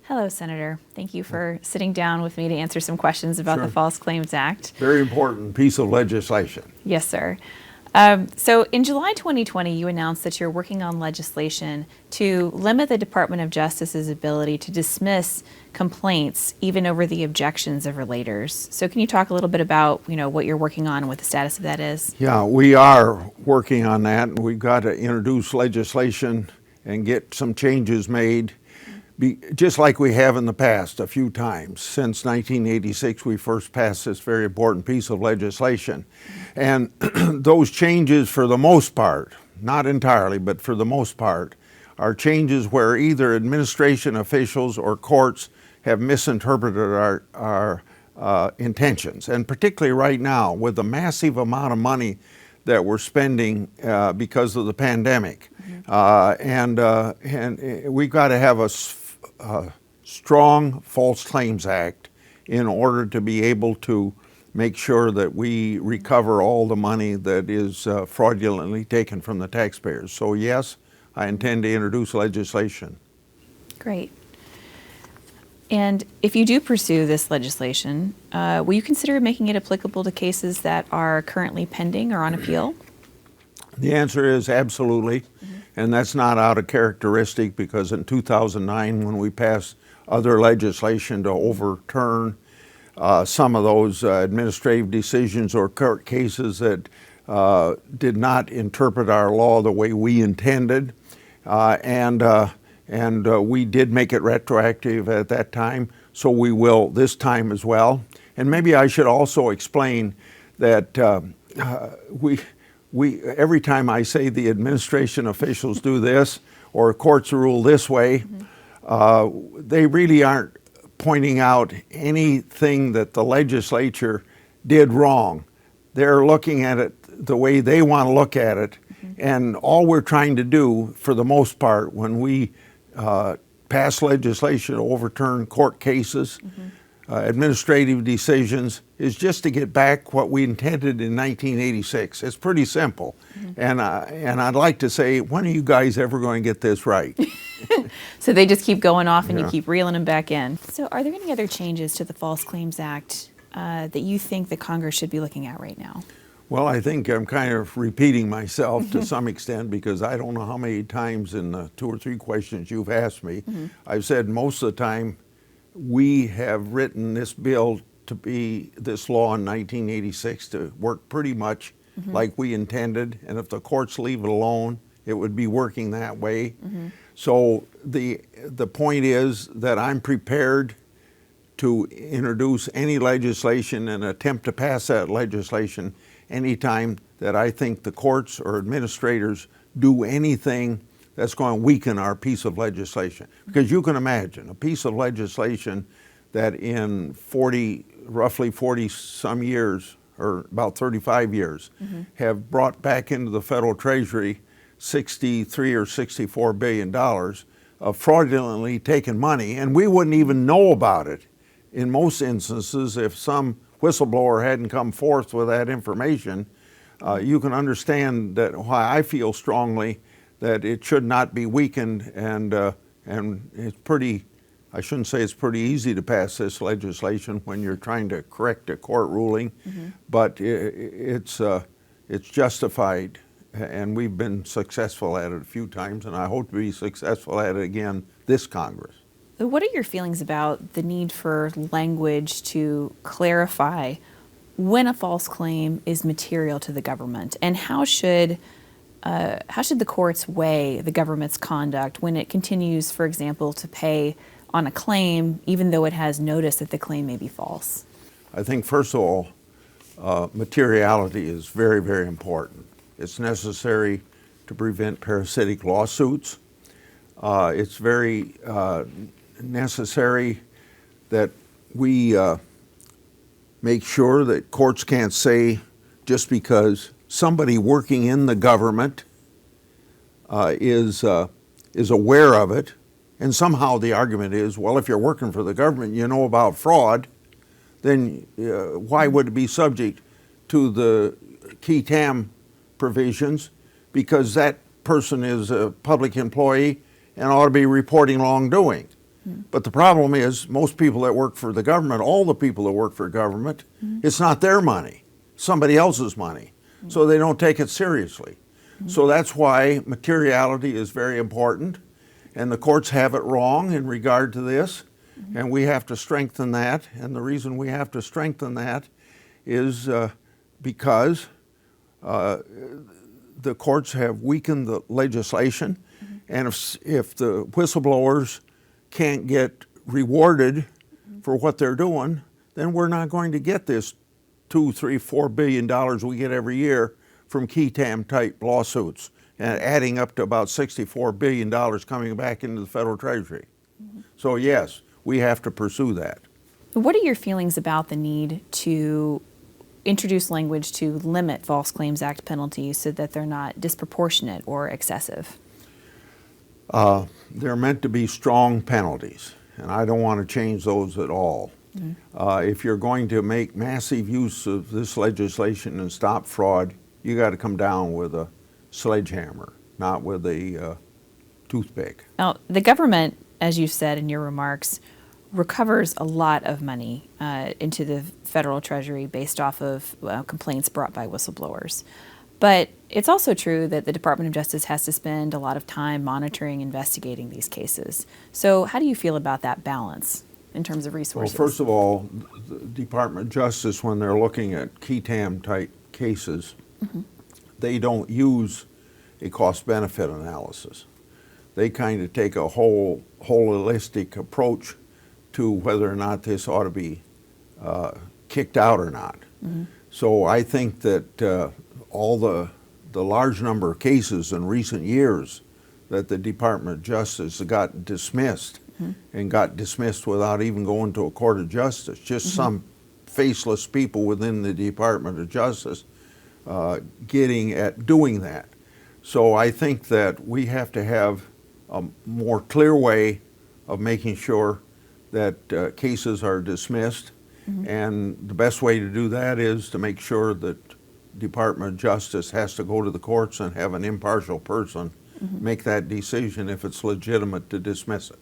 Hello, Senator. Thank you for sitting down with me to answer some questions about Sure. the False Claims Act. Very important piece of legislation. Yes, sir. So in July 2020, you announced that you're working on legislation to limit the Department of Justice's ability to dismiss complaints even over the objections of relators. So can you talk a little bit about, what you're working on and what the status of that is? Yeah, we are working on that, and we've got to introduce legislation and get some changes made, just like we have in the past a few times. Since 1986, we first passed this very important piece of legislation. And those changes, for the most part, not entirely, but for the most part, are changes where either administration officials or courts have misinterpreted our intentions. And particularly right now, with the massive amount of money that we're spending because of the pandemic. And we've got to have a strong False Claims Act in order to be able to make sure that we recover all the money that is fraudulently taken from the taxpayers. So yes, I intend to introduce legislation. Great. And if you do pursue this legislation, will you consider making it applicable to cases that are currently pending or on appeal? The answer is absolutely. And that's not out of characteristic, because in 2009, when we passed other legislation to overturn some of those administrative decisions or court cases that did not interpret our law the way we intended, and we did make it retroactive at that time, so we will this time as well. And maybe I should also explain that every time I say the administration officials do this or courts rule this way, they really aren't pointing out anything that the legislature did wrong. They're looking at it the way they want to look at it. And all we're trying to do, for the most part, when we pass legislation to overturn court cases, administrative decisions, is just to get back what we intended in 1986. It's pretty simple. And I'd like to say, when are you guys ever going to get this right? So they just keep going off and you keep reeling them back in. So are there any other changes to the False Claims Act that you think that Congress should be looking at right now? Well, I think I'm kind of repeating myself to some extent, because I don't know how many times in the 2 or 3 questions you've asked me, I've said most of the time, we have written this bill to be, this law in 1986, to work pretty much like we intended. And if the courts leave it alone, it would be working that way. So the point is that I'm prepared to introduce any legislation and attempt to pass that legislation anytime that I think the courts or administrators do anything that's going to weaken our piece of legislation. Because you can imagine a piece of legislation that in roughly 40 some years, or about 35 years, have brought back into the federal treasury $63 or $64 billion of fraudulently taken money, and we wouldn't even know about it in most instances if some whistleblower hadn't come forth with that information. You can understand that why I feel strongly that it should not be weakened, and it's pretty, I shouldn't say it's pretty easy to pass this legislation when you're trying to correct a court ruling, but it's justified, and we've been successful at it a few times, and I hope to be successful at it again this Congress. What are your feelings about the need for language to clarify when a false claim is material to the government, and how should the courts weigh the government's conduct when it continues, for example, to pay on a claim even though it has notice that the claim may be false? I think, first of all, materiality is very, very important. It's necessary to prevent parasitic lawsuits. It's very necessary that we make sure that courts can't say, just because somebody working in the government is aware of it, and somehow the argument is, well, if you're working for the government, you know about fraud, then why would it be subject to the qui tam provisions? Because that person is a public employee and ought to be reporting wrongdoing. But the problem is, most people that work for the government, all the people that work for government, it's not their money, somebody else's money. So they don't take it seriously. So that's why materiality is very important, and the courts have it wrong in regard to this, and we have to strengthen that. And the reason we have to strengthen that is because the courts have weakened the legislation, and if the whistleblowers can't get rewarded for what they're doing, then we're not going to get this $2, $3, $4 billion we get every year from Ketam type lawsuits, and adding up to about $64 billion coming back into the federal treasury. So yes, we have to pursue that. What are your feelings about the need to introduce language to limit False Claims Act penalties so that they're not disproportionate or excessive? They're meant to be strong penalties, and I don't want to change those at all. If you're going to make massive use of this legislation and stop fraud, you got to come down with a sledgehammer, not with a toothpick. Now, the government, as you said in your remarks, recovers a lot of money into the federal treasury based off of complaints brought by whistleblowers. But it's also true that the Department of Justice has to spend a lot of time monitoring, investigating these cases. So how do you feel about that balance in terms of resources? Well, first of all, the Department of Justice, when they're looking at Ketam type cases, they don't use a cost-benefit analysis. They kind of take a holistic approach to whether or not this ought to be kicked out or not. So I think that all the large number of cases in recent years that the Department of Justice got dismissed, and got dismissed without even going to a court of justice, just some faceless people within the Department of Justice getting at doing that. So I think that we have to have a more clear way of making sure that cases are dismissed, and the best way to do that is to make sure that Department of Justice has to go to the courts and have an impartial person make that decision if it's legitimate to dismiss it.